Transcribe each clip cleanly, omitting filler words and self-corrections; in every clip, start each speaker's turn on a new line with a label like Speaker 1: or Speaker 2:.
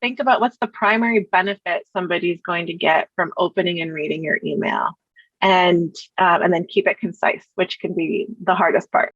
Speaker 1: think about what's the primary benefit somebody's going to get from opening and reading your email, and then keep it concise, which can be the hardest part.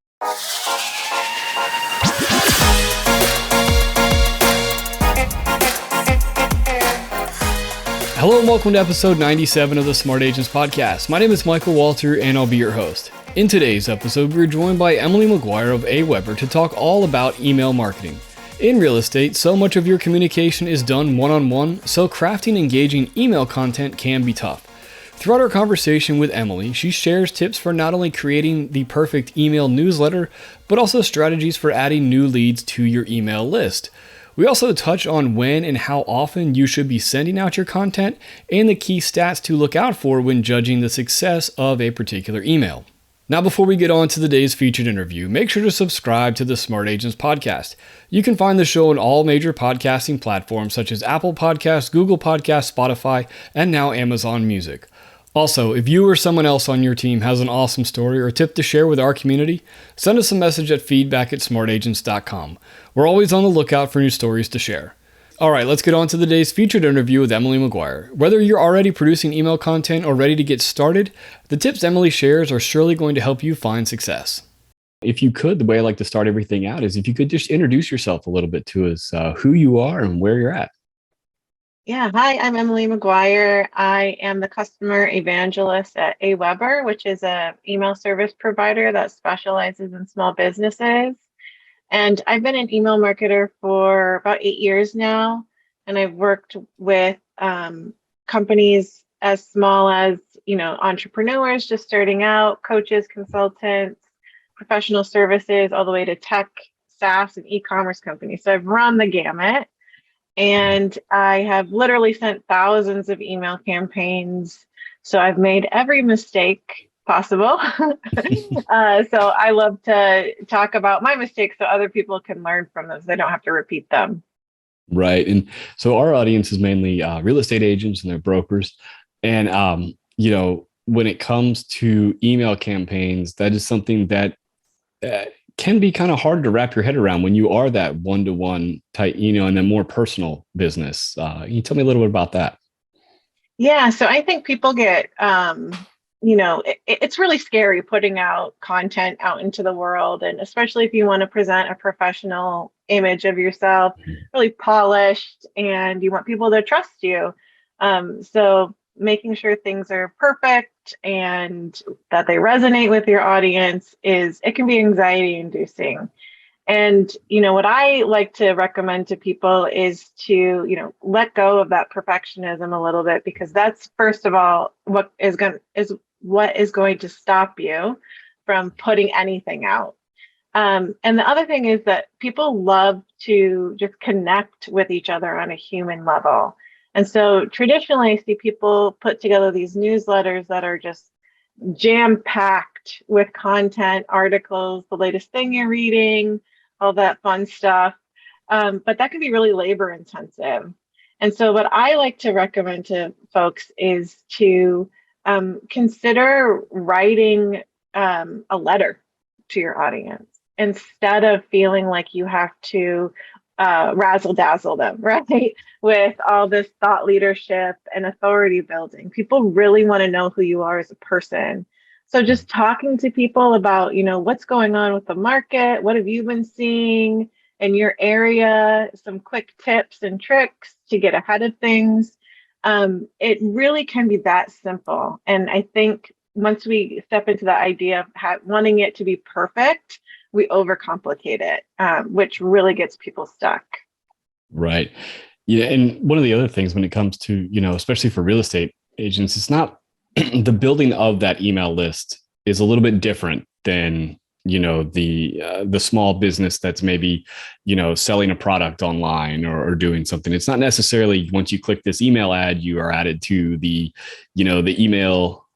Speaker 2: Hello and welcome to episode 97 of the Smart Agents Podcast. My name is Michael Walter and I'll be your host. In today's episode, we're joined by Emily McGuire of AWeber to talk all about email marketing. In real estate, so much of your communication is done one-on-one, so crafting engaging email content can be tough. Throughout our conversation with Emily, she shares tips for not only creating the perfect email newsletter, but also strategies for adding new leads to your email list. We also touch on when and how often you should be sending out your content and the key stats to look out for when judging the success of a particular email. Now, before we get on to today's featured interview, make sure to subscribe to the Smart Agents Podcast. You can find the show on all major podcasting platforms such as Apple Podcasts, Google Podcasts, Spotify, and now Amazon Music. Also, if you or someone else on your team has an awesome story or tip to share with our community, send us a message at feedback@smartagents.com. We're always on the lookout for new stories to share. All right, let's get on to today's featured interview with Emily McGuire. Whether you're already producing email content or ready to get started, the tips Emily shares are surely going to help you find success. If you could, the way I like to start everything out is if you could just introduce yourself a little bit to us, who you are and where you're at.
Speaker 1: Yeah, hi, I'm Emily McGuire. I am the customer evangelist at AWeber, which is an email service provider that specializes in small businesses. And I've been an email marketer for about 8 years now, and I've worked with companies as small as, entrepreneurs just starting out, coaches, consultants, professional services, all the way to tech, SaaS, and e-commerce companies. So I've run the gamut. And I have literally sent thousands of email campaigns. So I've made every mistake possible. So I love to talk about my mistakes so other people can learn from them so they don't have to repeat them.
Speaker 2: Right. And so our audience is mainly real estate agents and their brokers. And, when it comes to email campaigns, that is something that can be kind of hard to wrap your head around when you are that one-to-one type, and a more personal business. Can you tell me a little bit about that?
Speaker 1: Yeah, so I think people get, it's really scary putting out content out into the world. And especially if you want to present a professional image of yourself, really polished, and you want people to trust you. So making sure things are perfect and that they resonate with your audience it can be anxiety inducing. And, what I like to recommend to people is to, let go of that perfectionism a little bit, because that's, first of all, what is going to stop you from putting anything out. And the other thing is that people love to just connect with each other on a human level. And so traditionally, I see people put together these newsletters that are just jam-packed with content, articles, the latest thing you're reading, all that fun stuff. But that can be really labor intensive. And so what I like to recommend to folks is to consider writing a letter to your audience instead of feeling like you have to razzle dazzle them, right? With all this thought leadership and authority building. People really want to know who you are as a person. So just talking to people about, what's going on with the market, what have you been seeing in your area, some quick tips and tricks to get ahead of things. It really can be that simple. And I think once we step into the idea of wanting it to be perfect, we overcomplicate it, which really gets people stuck.
Speaker 2: Right. Yeah. And one of the other things when it comes to, especially for real estate agents, it's not the building of that email list is a little bit different than, the small business that's maybe, selling a product online or doing something. It's not necessarily once you click this email ad, you are added to the email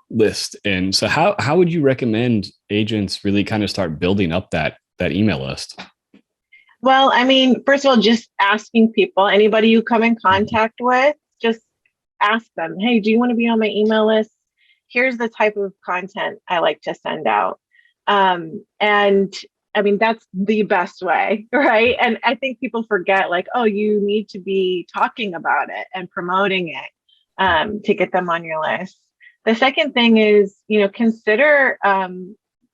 Speaker 2: list. And so how would you recommend agents really kind of start building up that email list?
Speaker 1: Well, I mean, first of all, just asking people, anybody you come in contact with, just ask them, hey, do you want to be on my email list? Here's the type of content I like to send out. And I mean, that's the best way, right? And I think people forget, like, oh, you need to be talking about it and promoting it to get them on your list. The second thing is, consider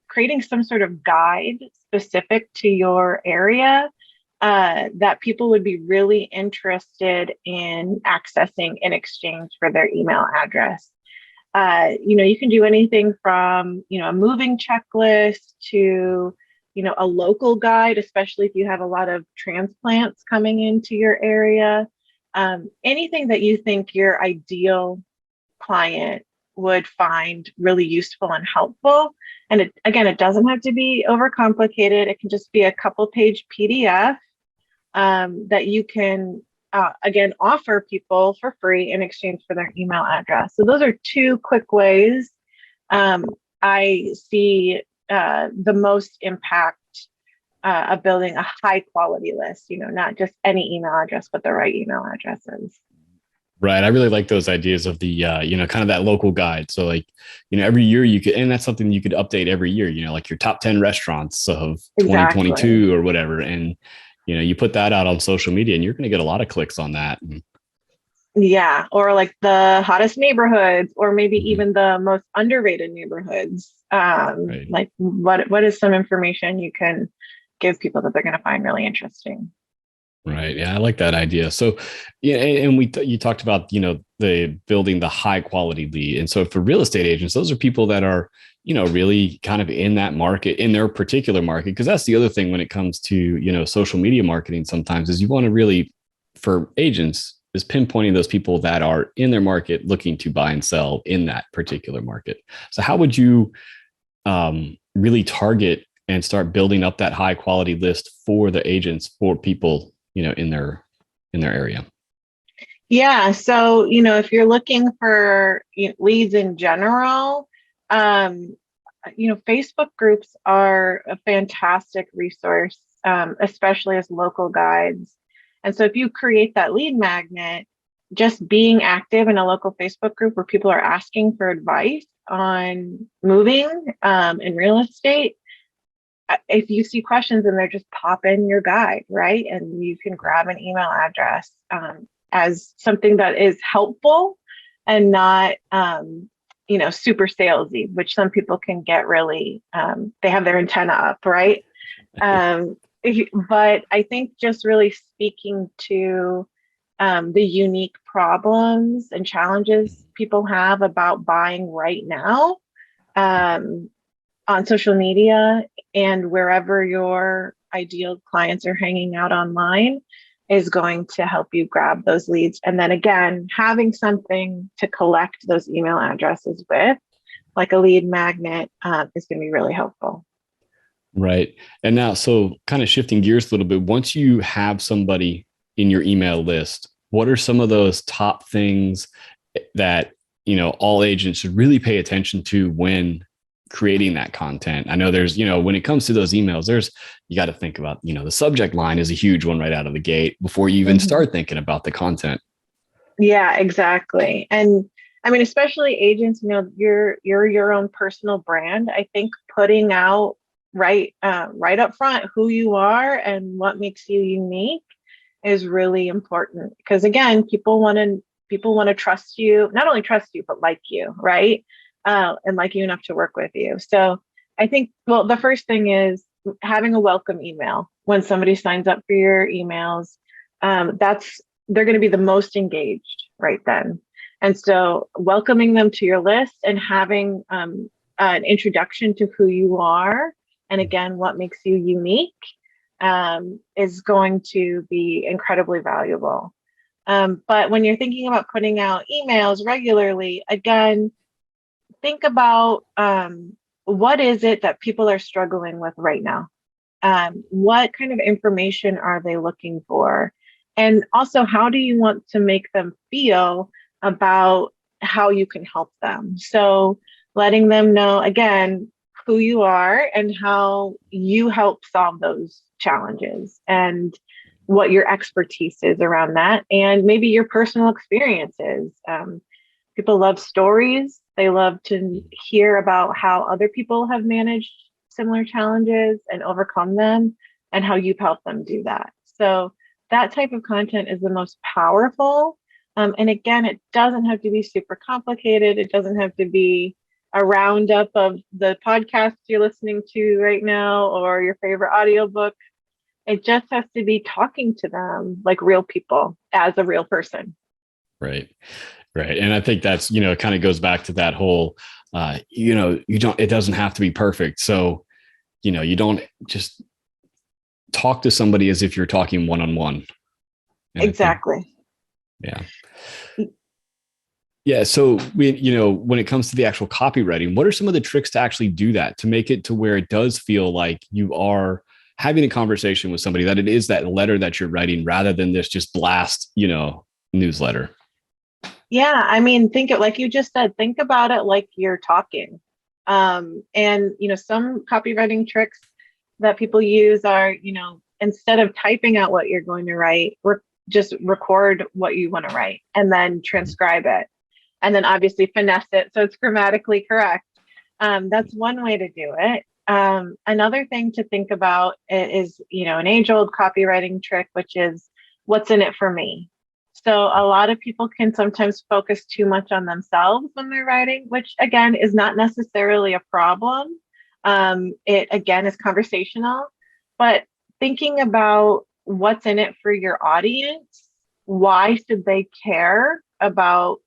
Speaker 1: creating some sort of guide specific to your area that people would be really interested in accessing in exchange for their email address. You can do anything from, a moving checklist to, a local guide, especially if you have a lot of transplants coming into your area. Anything that you think your ideal client would find really useful and helpful. And it doesn't have to be overcomplicated. It can just be a couple page PDF that you can again, offer people for free in exchange for their email address. So those are two quick ways I see the most impact of building a high quality list, not just any email address, but the right email addresses.
Speaker 2: Right. I really like those ideas of the, kind of that local guide. So like, every year you could, and that's something you could update every year, like your top 10 restaurants of 2022
Speaker 1: Exactly.
Speaker 2: or whatever. And, you put that out on social media and you're going to get a lot of clicks on that.
Speaker 1: Yeah. Or like the hottest neighborhoods, or maybe
Speaker 2: Mhm.
Speaker 1: even the most underrated neighborhoods.
Speaker 2: Right.
Speaker 1: Like what is some information you can give people that they're going to find really interesting?
Speaker 2: Right. Yeah, I like that idea. So, yeah, and you talked about the building the high quality lead, and so for real estate agents, those are people that are really kind of in that market, in their particular market, because that's the other thing when it comes to social media marketing. Sometimes is you want to really, for agents, is pinpointing those people that are in their market looking to buy and sell in that particular market. So how would you really target and start building up that high quality list for the agents, for people in their area?
Speaker 1: Yeah. So, if you're looking for leads in general, Facebook groups are a fantastic resource, especially as local guides. And so if you create that lead magnet, just being active in a local Facebook group where people are asking for advice on moving in real estate, if you see questions in there, just pop in your guide, right? And you can grab an email address as something that is helpful and not, super salesy, which some people can get really, they have their antenna up, right? Um, but I think just really speaking to the unique problems and challenges people have about buying right now. On social media and wherever your ideal clients are hanging out online is going to help you grab those leads. And then again, having something to collect those email addresses with, like a lead magnet, is going to be really helpful.
Speaker 2: Right. And now, so kind of shifting gears a little bit, once you have somebody in your email list, what are some of those top things that, all agents should really pay attention to when creating that content? I know there's, when it comes to those emails, you got to think about, the subject line is a huge one right out of the gate before you even
Speaker 1: Mhm.
Speaker 2: start thinking about the content.
Speaker 1: Yeah, exactly. And I mean, especially agents, you're your own personal brand. I think putting out right up front who you are and what makes you unique is really important, because again, people want to trust you, not only trust you but like you, right? And like you enough to work with you. So I think, well, the first thing is having a welcome email when somebody signs up for your emails. That's They're going to be the most engaged right then. And so welcoming them to your list and having an introduction to who you are and again what makes you unique is going to be incredibly valuable. But when you're thinking about putting out emails regularly, again, think about what is it that people are struggling with right now? What kind of information are they looking for? And also, how do you want to make them feel about how you can help them? So, letting them know again who you are and how you help solve those challenges and what your expertise is around that, and maybe your personal experiences. People love stories. They love to hear about how other people have managed similar challenges and overcome them, and how you've helped them do that. So that type of content is the most powerful. And again, it doesn't have to be super complicated. It doesn't have to be a roundup of the podcast you're listening to right now or your favorite audiobook. It just has to be talking to them like real people as a real person.
Speaker 2: Right. Right. And I think that's, it kind of goes back to that whole, it doesn't have to be perfect. So, you don't just talk to somebody as if you're talking one-on-one. And
Speaker 1: exactly.
Speaker 2: Yeah. Yeah. So when it comes to the actual copywriting, what are some of the tricks to actually do that, to make it to where it does feel like you are having a conversation with somebody, that it is that letter that you're writing rather than this just blast, newsletter?
Speaker 1: Yeah. I mean, like you just said, think about it like you're talking. And, some copywriting tricks that people use are, instead of typing out what you're going to write, just record what you want to write and then transcribe it. And then obviously finesse it so it's grammatically correct. That's one way to do it. Another thing to think about is, an age-old copywriting trick, which is what's in it for me. So a lot of people can sometimes focus too much on themselves when they're writing, which again is not necessarily a problem. It again is conversational, but thinking about what's in it for your audience, why should they care about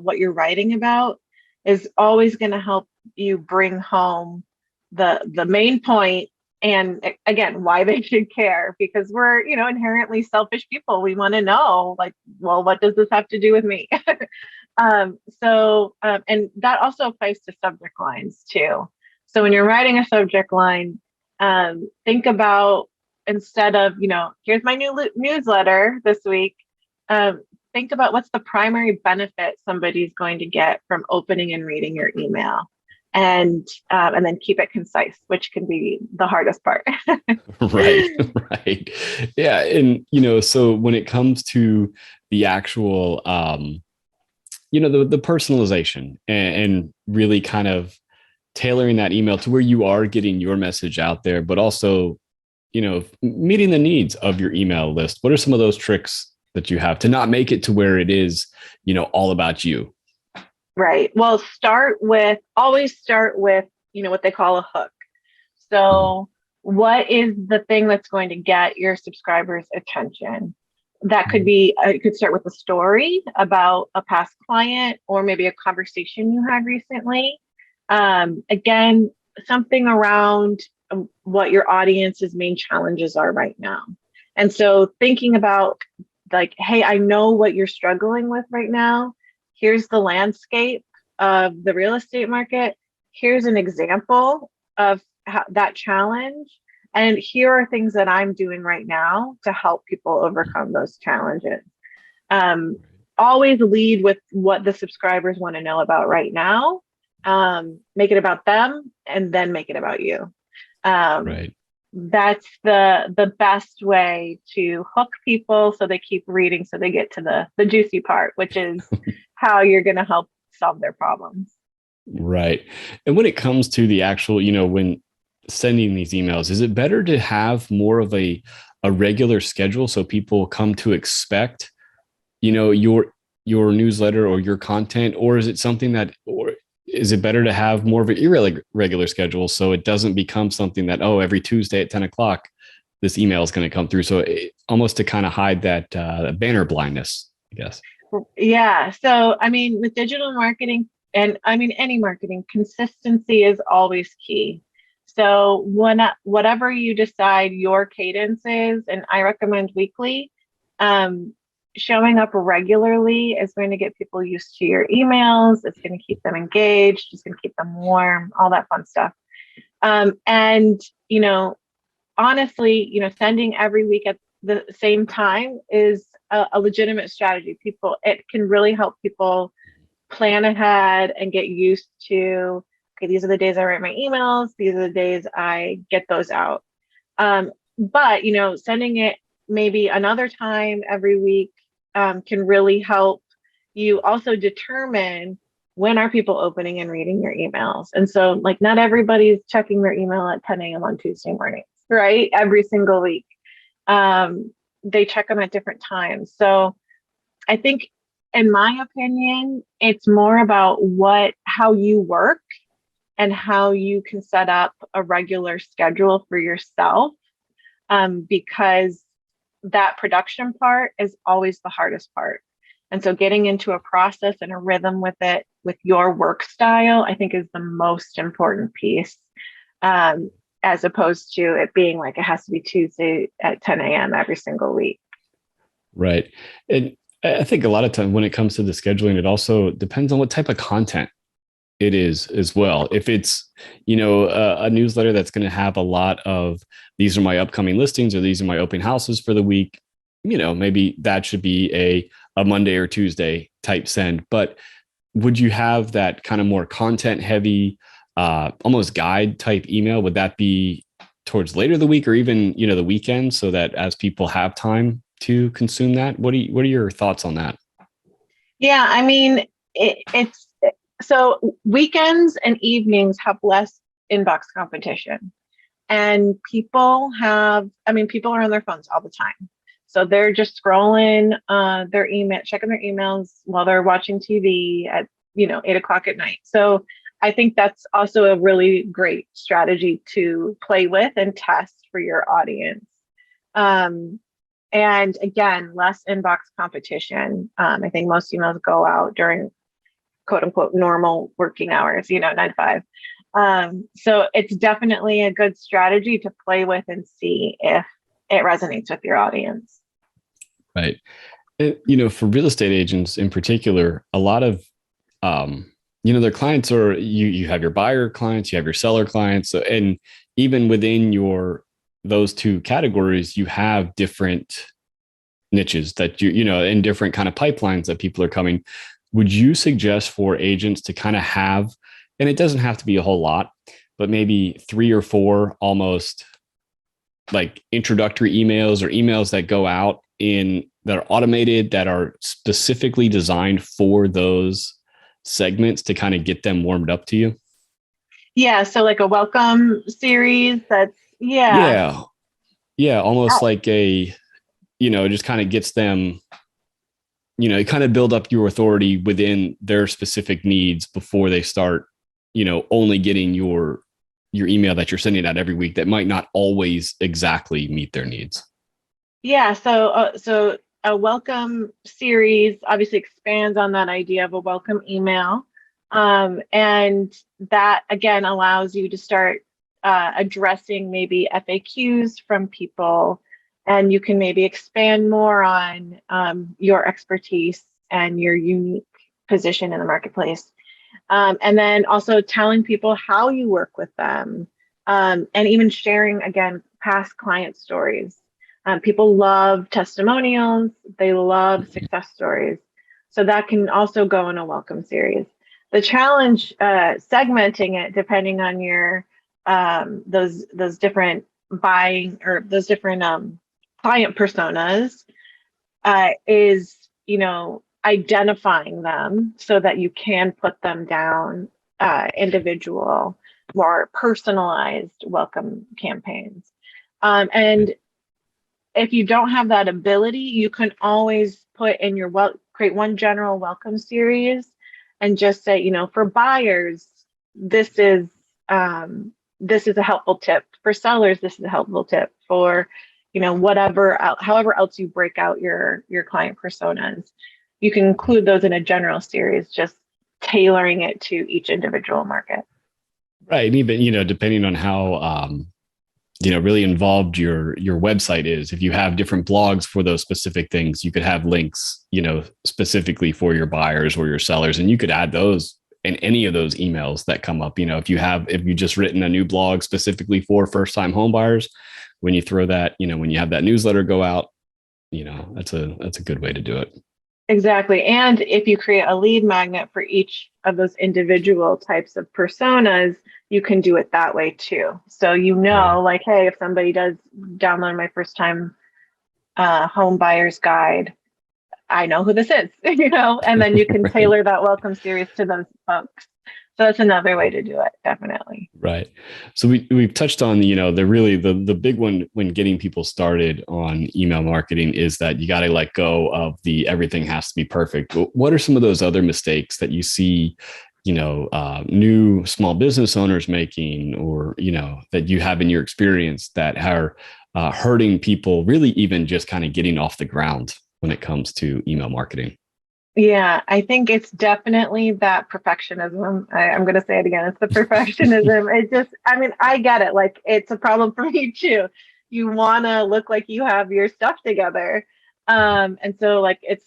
Speaker 1: what you're writing about, is always going to help you bring home the main point, and again, why they should care, because we're, inherently selfish people. We want to know, like, well, what does this have to do with me? And that also applies to subject lines too. So when you're writing a subject line, think about, instead of, here's my new newsletter this week, think about what's the primary benefit somebody's going to get from opening and reading your email. And then keep it concise, which can be the hardest part.
Speaker 2: Right. Yeah. And, so when it comes to the actual, the personalization and really kind of tailoring that email to where you are getting your message out there, but also, meeting the needs of your email list. What are some of those tricks that you have to not make it to where it is, all about you?
Speaker 1: Right. Well, always start with, what they call a hook. So what is the thing that's going to get your subscribers' attention? That could be, it could start with a story about a past client or maybe a conversation you had recently. Again, something around what your audience's main challenges are right now. And so thinking about, like, hey, I know what you're struggling with right now. Here's the landscape of the real estate market. Here's an example of that challenge. And here are things that I'm doing right now to help people overcome those challenges. Always lead with what the subscribers want to know about right now. Make it about them, and then make it about you.
Speaker 2: Right.
Speaker 1: That's the best way to hook people so they keep reading, so they get to the juicy part, which is how you're going to help solve their problems.
Speaker 2: Right. And when it comes to the actual, when sending these emails, is it better to have more of a regular schedule so people come to expect, your newsletter or your content? Or is it something that, or is it better to have more of an irregular schedule so it doesn't become something that, every Tuesday at 10 o'clock, this email is going to come through? So almost to kind of hide that banner blindness, I guess.
Speaker 1: Yeah. So, I mean, with digital marketing, and I mean, any marketing, consistency is always key. So whatever you decide your cadence is, and I recommend weekly, showing up regularly is going to get people used to your emails. It's going to keep them engaged. It's going to keep them warm, all that fun stuff. And, honestly, sending every week at the same time is a legitimate strategy. It can really help people plan ahead and get used to, okay, these are the days I write my emails. These are the days I get those out. But, sending it maybe another time every week can really help you also determine when are people opening and reading your emails? And so like not everybody's checking their email at 10 a.m. on Tuesday mornings, right? Every single week. They check them at different times. So I think, in my opinion, it's more about how you work and how you can set up a regular schedule for yourself, because that production part is always the hardest part. And so getting into a process and a rhythm with it, with your work style, I think is the most important piece, as opposed to it being like it has to be Tuesday at 10 a.m. every single week.
Speaker 2: Right. And I think a lot of time when it comes to the scheduling, it also depends on what type of content it is as well. If it's, a newsletter that's going to have a lot of, these are my upcoming listings, or these are my open houses for the week, maybe that should be a Monday or Tuesday type send. But would you have that kind of more content heavy, almost guide type email? Would that be towards later the week, or even, the weekend, so that as people have time to consume that? What are your thoughts on that?
Speaker 1: Yeah, I mean, it's so weekends and evenings have less inbox competition, and people are on their phones all the time. So they're just scrolling their email, checking their emails while they're watching TV at 8 o'clock at night. So I think that's also a really great strategy to play with and test for your audience. And again, less inbox competition. I think most emails go out during quote unquote normal working hours, 9 to 5. So it's definitely a good strategy to play with and see if it resonates with your audience.
Speaker 2: Right. For real estate agents in particular, a lot of, their clients are, you have your buyer clients, you have your seller clients. And even within those two categories, you have different niches that in different kind of pipelines that people are coming. Would you suggest for agents to kind of have, and it doesn't have to be a whole lot, but maybe 3 or 4 almost like introductory emails, or emails that go out that are automated, that are specifically designed for those segments to kind of get them warmed up to you?
Speaker 1: Yeah. So like a welcome series
Speaker 2: Yeah. Almost like a, just kind of gets them, kind of build up your authority within their specific needs before they start, only getting your email that you're sending out every week that might not always exactly meet their needs.
Speaker 1: Yeah. So a welcome series obviously expands on that idea of a welcome email. And that again allows you to start addressing maybe FAQs from people, and you can maybe expand more on your expertise and your unique position in the marketplace. And then also telling people how you work with them, and even sharing, again, past client stories. People love testimonials. They love success stories. So that can also go in a welcome series. The challenge, segmenting it depending on your those different buying, or those different client personas, is identifying them so that you can put them down individual, more personalized welcome campaigns. And if you don't have that ability, you can always put in create one general welcome series and just say, for buyers, this is a helpful tip. For sellers, this is a helpful tip. For however else you break out your client personas, you can include those in a general series, just tailoring it to each individual market.
Speaker 2: Right. And even, depending on how, really involved your website is. If you have different blogs for those specific things, you could have links, specifically for your buyers or your sellers, and you could add those in any of those emails that come up. If you just written a new blog specifically for first time home buyers, when you throw that, when you have that newsletter go out, that's a good way to do it.
Speaker 1: Exactly. And if you create a lead magnet for each of those individual types of personas, you can do it that way too. So, like, hey, if somebody does download my first time home buyer's guide, I know who this is, and then you can
Speaker 2: Right.
Speaker 1: tailor that welcome series to those folks. So that's another way to do it, definitely.
Speaker 2: Right. So we've touched on, the big one when getting people started on email marketing is that you got to let go of the everything has to be perfect. What are some of those other mistakes that you see, new small business owners making, or, that you have in your experience that are hurting people really even just kind of getting off the ground when it comes to email marketing?
Speaker 1: Yeah, I think it's definitely that perfectionism. I'm going to say it again. It's the perfectionism. I get it. Like, it's a problem for me too. You want to look like you have your stuff together. And so like it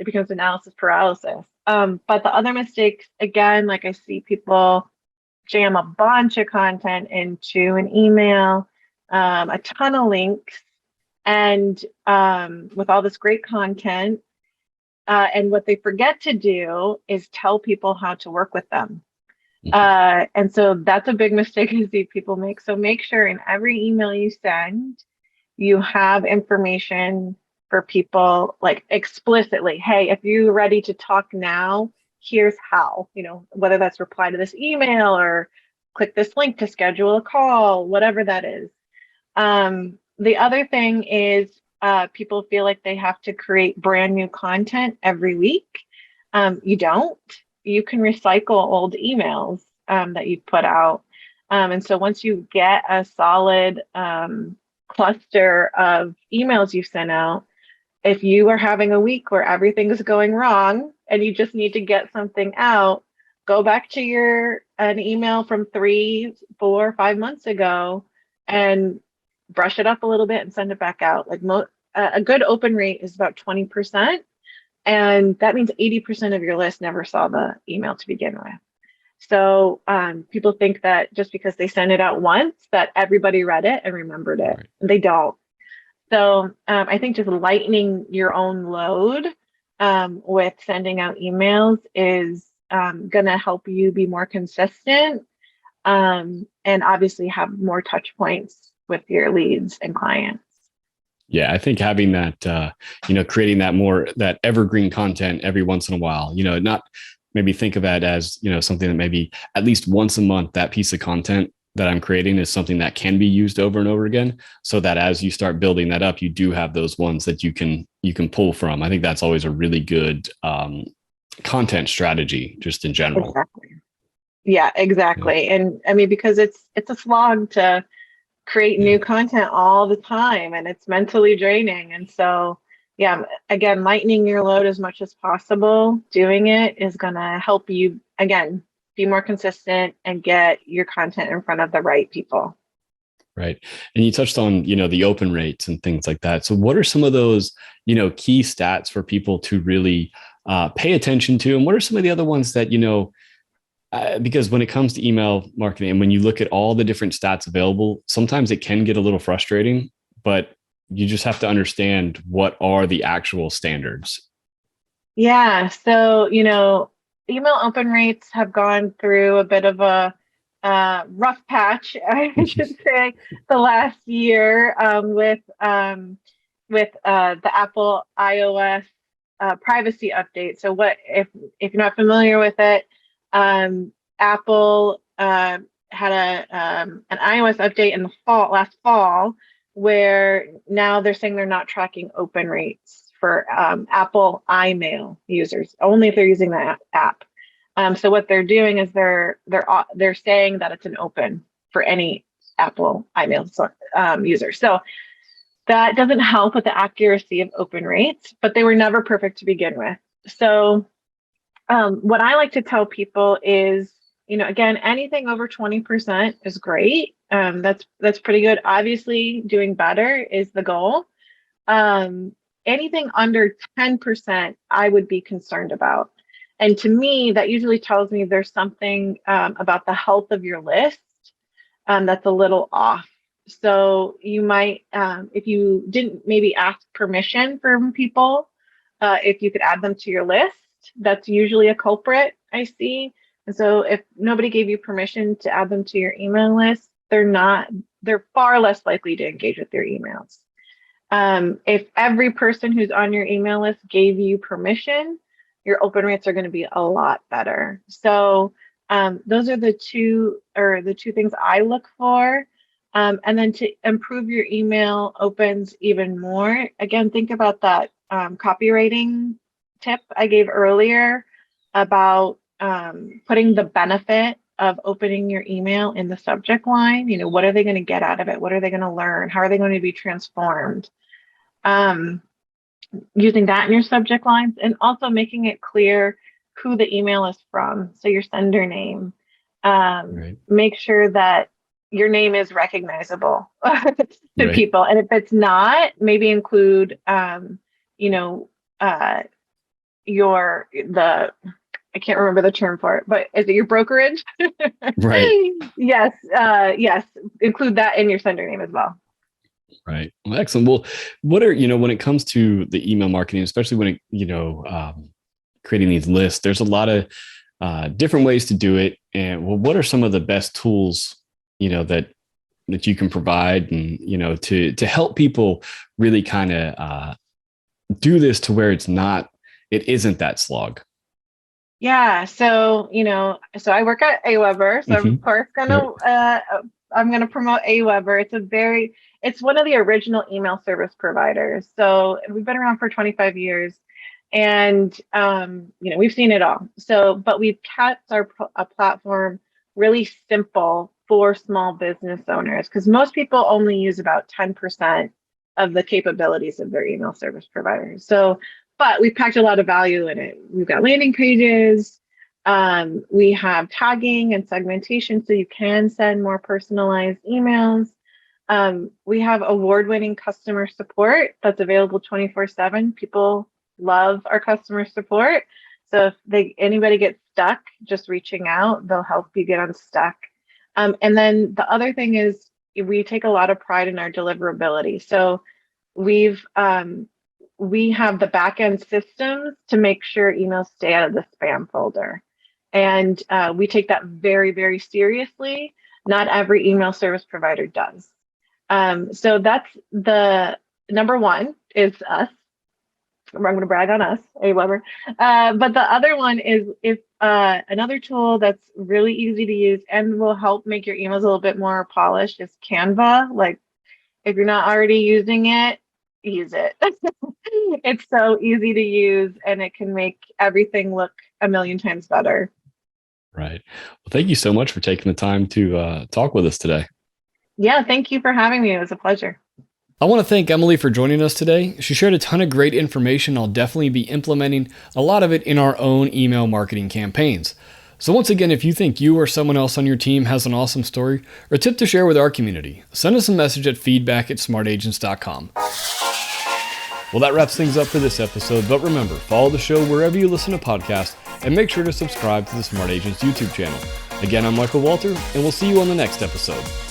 Speaker 1: becomes analysis paralysis. But the other mistakes, again, like I see people jam a bunch of content into an email, a ton of links, and with all this great content. And what they forget to do is tell people how to work with them. And so that's a big mistake I see people make. So make sure in every email you send, you have information for people, like explicitly, hey, if you're ready to talk now, here's how, whether that's reply to this email or click this link to schedule a call, whatever that is. The other thing is people feel like they have to create brand new content every week. You don't. You can recycle old emails that you've put out. And so once you get a solid cluster of emails you sent out, if you are having a week where everything's going wrong and you just need to get something out, go back to an email from 3, 4, 5 months ago and brush it up a little bit and send it back out. Like a good open rate is about 20%. And that means 80% of your list never saw the email to begin with. So people think that just because they send it out once, that everybody read it and remembered it.
Speaker 2: Right.
Speaker 1: They don't. So I think just lightening your own load with sending out emails is going to help you be more consistent and obviously have more touch points with your leads and clients.
Speaker 2: Yeah, I think having that, creating that evergreen content every once in a while, not maybe think of that as, something that maybe at least once a month, that piece of content that I'm creating is something that can be used over and over again, so that as you start building that up, you do have those ones that you can pull from. I think that's always a really good content strategy, just in general.
Speaker 1: Exactly. Yeah, exactly. Yeah. And I mean, because it's a slog to create new content all the time, and it's mentally draining. And so, yeah, again, lightening your load as much as possible, doing it is going to help you, again, be more consistent and get your content in front of the right people.
Speaker 2: Right. And you touched on, the open rates and things like that. So what are some of those, key stats for people to really pay attention to? And what are some of the other ones that, because when it comes to email marketing, and when you look at all the different stats available, sometimes it can get a little frustrating, but you just have to understand what are the actual standards.
Speaker 1: Yeah. So, email open rates have gone through a bit of a rough patch, I should say, the last year with the Apple iOS privacy update. So, what if you're not familiar with it? Apple had an iOS update in the last fall, where now they're saying they're not tracking open rates for Apple iMail users, only if they're using that app. So what they're doing is they're saying that it's an open for any Apple iMail user. So that doesn't help with the accuracy of open rates, but they were never perfect to begin with. So what I like to tell people is, again, anything over 20% is great. That's pretty good. Obviously, doing better is the goal. Anything under 10%, I would be concerned about. And to me, that usually tells me there's something about the health of your list that's a little off. So you might, if you didn't maybe ask permission from people, if you could add them to your list, that's usually a culprit I see. And so if nobody gave you permission to add them to your email list, they're far less likely to engage with your emails. If every person who's on your email list gave you permission, your open rates are going to be a lot better. So those are the two things I look for. And then to improve your email opens even more, again, think about that copywriting tip I gave earlier about putting the benefit of opening your email in the subject line. What are they going to get out of it? What are they going to learn? How are they going to be transformed? Using that in your subject lines, and also making it clear who the email is from. So your sender name. Right. Make sure that your name is recognizable to people. And if it's not, maybe include, I can't remember the term for it, but is it your brokerage? Right. Yes. Yes. Include that in your sender name as well.
Speaker 2: Right. Well, excellent. Well, what are, when it comes to the email marketing, especially when it, creating these lists, there's a lot of different ways to do it. And what are some of the best tools, that you can provide and, to help people really kind of do this to where it isn't that slog?
Speaker 1: Yeah. So, so I work at Aweber. So I'm of course I'm going to promote Aweber. It's one of the original email service providers. So we've been around for 25 years and, we've seen it all. So, but we've kept our platform really simple for small business owners, because most people only use about 10% of the capabilities of their email service providers. So, but we've packed a lot of value in it. We've got landing pages. We have tagging and segmentation, so you can send more personalized emails. We have award-winning customer support that's available 24/7. People love our customer support. So if anybody gets stuck, just reaching out, they'll help you get unstuck. And then the other thing is we take a lot of pride in our deliverability. So we have the back-end systems to make sure emails stay out of the spam folder. And we take that very, very seriously. Not every email service provider does. So that's the number one is us. I'm going to brag on us, Aweber. But the other one is another tool that's really easy to use and will help make your emails a little bit more polished is Canva. Like if you're not already using it, use it. It's so easy to use and it can make everything look a million times better.
Speaker 2: Right. Well, thank you so much for taking the time to talk with us today.
Speaker 1: Yeah, thank you for having me. It was a pleasure.
Speaker 2: I want to thank Emily for joining us today. She shared a ton of great information. I'll definitely be implementing a lot of it in our own email marketing campaigns. So once again, if you think you or someone else on your team has an awesome story or tip to share with our community, send us a message at feedback@smartagents.com. Well, that wraps things up for this episode, but remember, follow the show wherever you listen to podcasts and make sure to subscribe to the Smart Agents YouTube channel. Again, I'm Michael Walter, and we'll see you on the next episode.